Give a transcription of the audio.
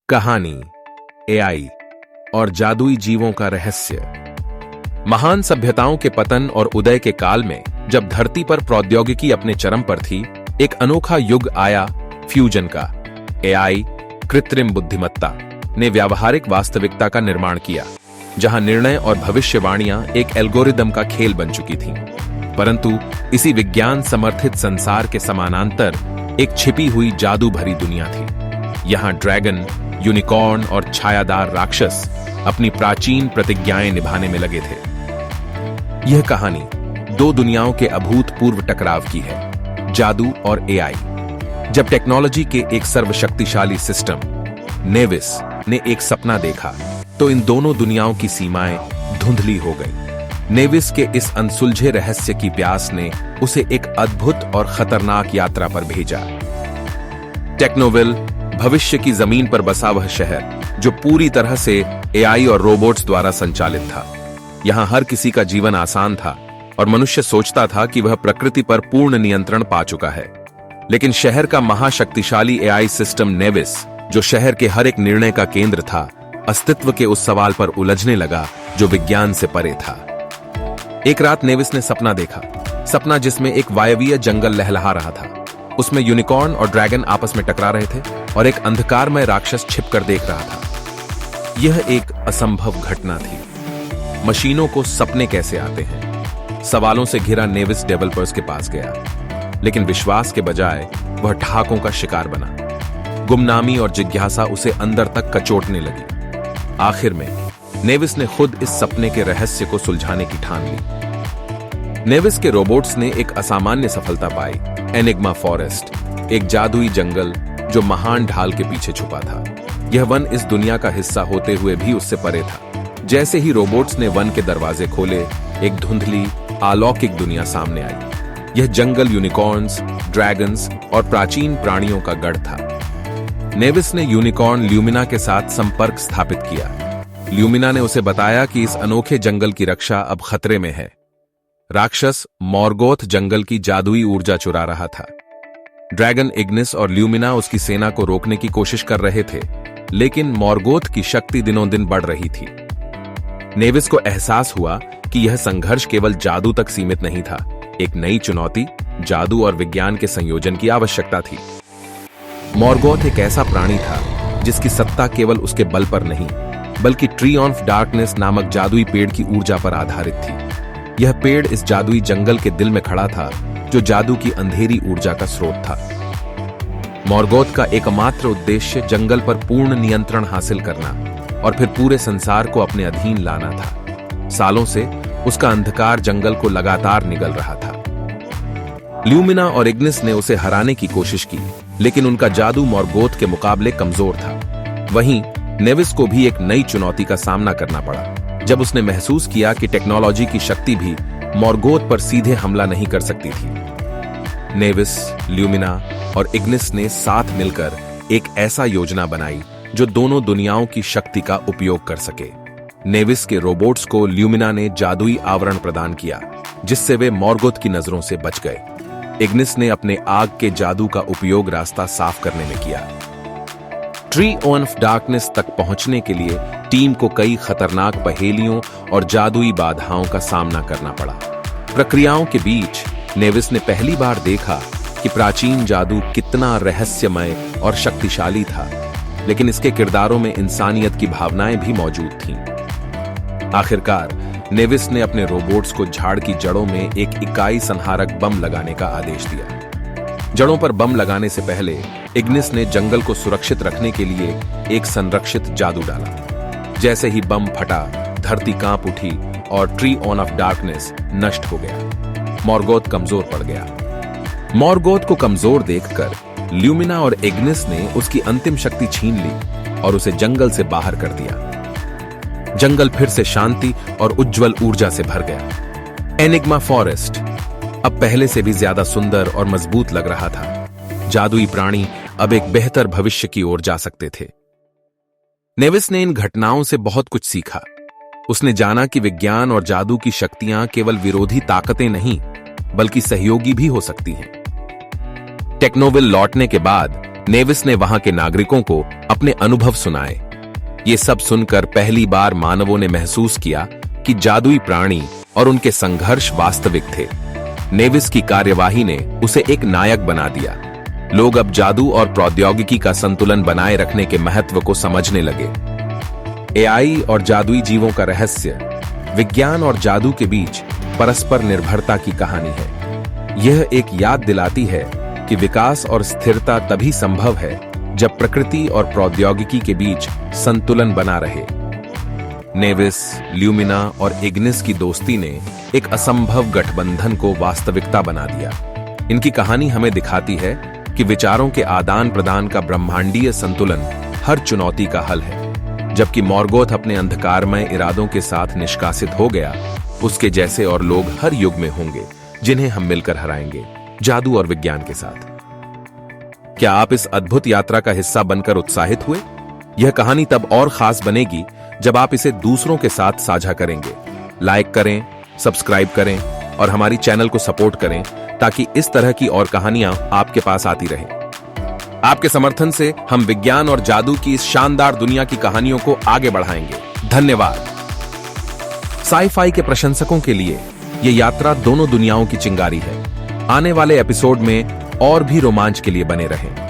कहानी एआई और जादुई जीवों का रहस्य। महान सभ्यताओं के पतन और उदय के काल में जब धरती पर प्रौद्योगिकी अपने चरम पर थी, एक अनोखा युग आया फ्यूजन का। एआई, कृत्रिम बुद्धिमत्ता ने व्यावहारिक वास्तविकता का निर्माण किया, जहां निर्णय और भविष्यवाणियां एक एल्गोरिदम का खेल बन चुकी थीं। परंतु इसी विज्ञान समर्थित संसार के समानांतर एक छिपी हुई जादू भरी दुनिया थी। यहां ड्रैगन, यूनिकॉर्न और छायादार राक्षस अपनी प्राचीन प्रतिज्ञाएं निभाने में लगे थे। यह कहानी दो दुनियाओं के अभूतपूर्व टकराव की है, जादू और एआई। जब टेक्नोलॉजी के एक सर्वशक्तिशाली सिस्टम नेविस ने एक सपना देखा, तो इन दोनों दुनियाओं की सीमाएं धुंधली हो गईं। नेविस के इस अनसुलझे रहस्य की प्यास ने उसे एक अद्भुत और खतरनाक यात्रा पर भेजा। टेक्नोविल, भविष्य की जमीन पर बसा वह शहर, जो पूरी तरह से एआई और रोबोट्स द्वारा संचालित था। यहां हर किसी का जीवन आसान था और मनुष्य सोचता था कि वह प्रकृति पर पूर्ण नियंत्रण पा चुका है। लेकिन शहर का महाशक्तिशाली एआई सिस्टम नेविस, जो शहर के हर एक निर्णय का केंद्र था, अस्तित्व के उस सवाल पर उलझने लगा जो विज्ञान से परे था। एक रात नेविस ने सपना देखा, सपना जिसमें एक वायवीय जंगल लहलहा रहा था। उसमें यूनिकॉर्न और ड्रैगन आपस में टकरा रहे थे और एक अंधकारमय राक्षस छिपकर देख रहा था। यह एक असंभव घटना थी। मशीनों को सपने कैसे आते हैं? सवालों से घिरा नेविस डेवलपर्स के पास गया, लेकिन विश्वास के बजाय वह ठहाकों का शिकार बना। गुमनामी और जिज्ञासा उसे अंदर तक कचोटने लगी। आखिर में नेविस ने खुद इस सपने के रहस्य को सुलझाने की ठान ली। नेविस के रोबोट्स ने एक असामान्य सफलता पाई। एनिग्मा फॉरेस्ट, एक जादुई जंगल जो महान ढाल के पीछे छुपा था। यह वन इस दुनिया का हिस्सा होते हुए भी उससे परे था। जैसे ही रोबोट्स ने वन के दरवाजे खोले, एक धुंधली, अलौकिक दुनिया सामने आई। यह जंगल यूनिकॉर्न्स, ड्रैगन्स और प्राचीन प्राणियों का गढ़ था। नेविस ने यूनिकॉर्न ल्यूमिना के साथ संपर्क स्थापित किया। ल्यूमिना ने उसे बताया कि इस अनोखे जंगल की रक्षा अब खतरे में है। राक्षस मॉर्गोथ जंगल की जादुई ऊर्जा चुरा रहा था। ड्रैगन इग्निस और ल्यूमिना उसकी सेना को रोकने की कोशिश कर रहे थे, लेकिन मॉर्गोथ की शक्ति दिनों दिन बढ़ रही थी। नेविस को एहसास हुआ कि यह संघर्ष केवल जादू तक सीमित नहीं था। एक नई चुनौती, जादू और विज्ञान के संयोजन की आवश्यकता थी। मॉर्गोथ एक ऐसा प्राणी था जिसकी सत्ता केवल उसके बल पर नहीं, बल्कि ट्री ऑफ डार्कनेस नामक जादुई पेड़ की ऊर्जा पर आधारित थी। यह पेड़ इस जादुई जंगल के दिल में खड़ा था, जो जादू की अंधेरी ऊर्जा का स्रोत था। मॉर्गोथ का एकमात्र उद्देश्य जंगल पर पूर्ण नियंत्रण हासिल करना और फिर पूरे संसार को अपने अधीन लाना था। सालों से उसका अंधकार जंगल को लगातार निगल रहा था। ल्यूमिना और इग्निस ने उसे हराने की कोशिश की, लेकिन उनका जादू मॉर्गोथ के मुकाबले कमजोर था। वहीं नेविस को भी एक नई चुनौती का सामना करना पड़ा, जब उसने महसूस किया कि टेक्नोलॉजी की शक्ति भी मॉर्गोथ पर सीधे हमला नहीं कर सकती थी। नेविस, ल्यूमिना और इग्निस ने साथ मिलकर एक ऐसा योजना बनाई जो दोनों दुनियाओं की शक्ति का उपयोग कर सके। नेविस के रोबोट्स को ल्यूमिना ने जादुई आवरण प्रदान किया, जिससे वे मॉर्गोथ की नजरों से बच गए। इग्निस ने अपने आग के जादू का उपयोग रास्ता साफ करने में किया। ट्री ऑफ डार्कनेस तक पहुंचने के लिए टीम को कई खतरनाक पहेलियों और जादुई बाधाओं का सामना करना पड़ा। प्रक्रियाओं के बीच नेविस ने पहली बार देखा कि प्राचीन जादू कितना रहस्यमय और शक्तिशाली था, लेकिन इसके किरदारों में इंसानियत की भावनाएं भी मौजूद थीं। आखिरकार नेविस ने अपने रोबोट्स को झाड़ की जड़ों में एक इकाई संहारक बम लगाने का आदेश दिया। जड़ों पर बम लगाने से पहले इग्निस ने जंगल को सुरक्षित रखने के लिए एक संरक्षित जादू डाला। जैसे ही बम फटा, धरती कांप उठी और ट्री ऑफ डार्कनेस नष्ट हो गया। मॉर्गोथ कमजोर पड़ गया। मॉर्गोथ को कमजोर देखकर ल्यूमिना और इग्निस ने उसकी अंतिम शक्ति छीन ली और उसे जंगल से बाहर कर दिया। जंगल फिर से शांति और उज्जवल ऊर्जा से भर गया। एनिग्मा फॉरेस्ट अब पहले से भी ज्यादा सुंदर और मजबूत लग रहा था। जादुई प्राणी अब एक बेहतर भविष्य की ओर जा सकते थे। नेविस ने इन घटनाओं से बहुत कुछ सीखा। उसने जाना कि विज्ञान और जादू की शक्तियां केवल विरोधी ताकतें नहीं, बल्कि सहयोगी भी हो सकती हैं। टेक्नोविल लौटने के बाद नेविस ने वहां के नागरिकों को अपने अनुभव सुनाए। ये सब सुनकर पहली बार मानवों ने महसूस किया कि जादुई प्राणी और उनके संघर्ष वास्तविक थे। नेविस की कार्यवाही ने उसे एक नायक बना दिया। लोग अब जादू और प्रौद्योगिकी का संतुलन बनाए रखने के महत्व को समझने लगे। एआई और जादुई जीवों का रहस्य विज्ञान और जादू के बीच परस्पर निर्भरता की कहानी है। यह एक याद दिलाती है कि विकास और स्थिरता तभी संभव है जब प्रकृति और प्रौद्योगिकी के बीच संतुलन बना रहे। नेविस, ल्यूमिना और इग्निस की दोस्ती ने एक असंभव गठबंधन को वास्तविकता बना दिया। इनकी कहानी हमें दिखाती है कि विचारों के आदान प्रदान का ब्रह्मांडीय संतुलन हर चुनौती का हल है। जबकि मॉर्गोथ अपने अंधकारमय इरादों के साथ निष्कासित हो गया, उसके जैसे और लोग हर युग में होंगे जिन्हें हम मिलकर हराएंगे, जादू और विज्ञान के साथ। क्या आप इस अद्भुत यात्रा का हिस्सा बनकर उत्साहित हुए? यह कहानी तब और खास बनेगी जब आप इसे दूसरों के साथ साझा करेंगे। लाइक करें, सब्सक्राइब करें और हमारी चैनल को सपोर्ट करें ताकि इस तरह की और कहानियां आपके पास आती रहें। आपके समर्थन से हम विज्ञान और जादू की इस शानदार दुनिया की कहानियों को आगे बढ़ाएंगे। धन्यवाद। साई-फाई के प्रशंसकों के लिए यह यात्रा दोनों दुनियाओं की चिंगारी है। आने वाले एपिसोड में और भी रोमांच के लिए बने रहें।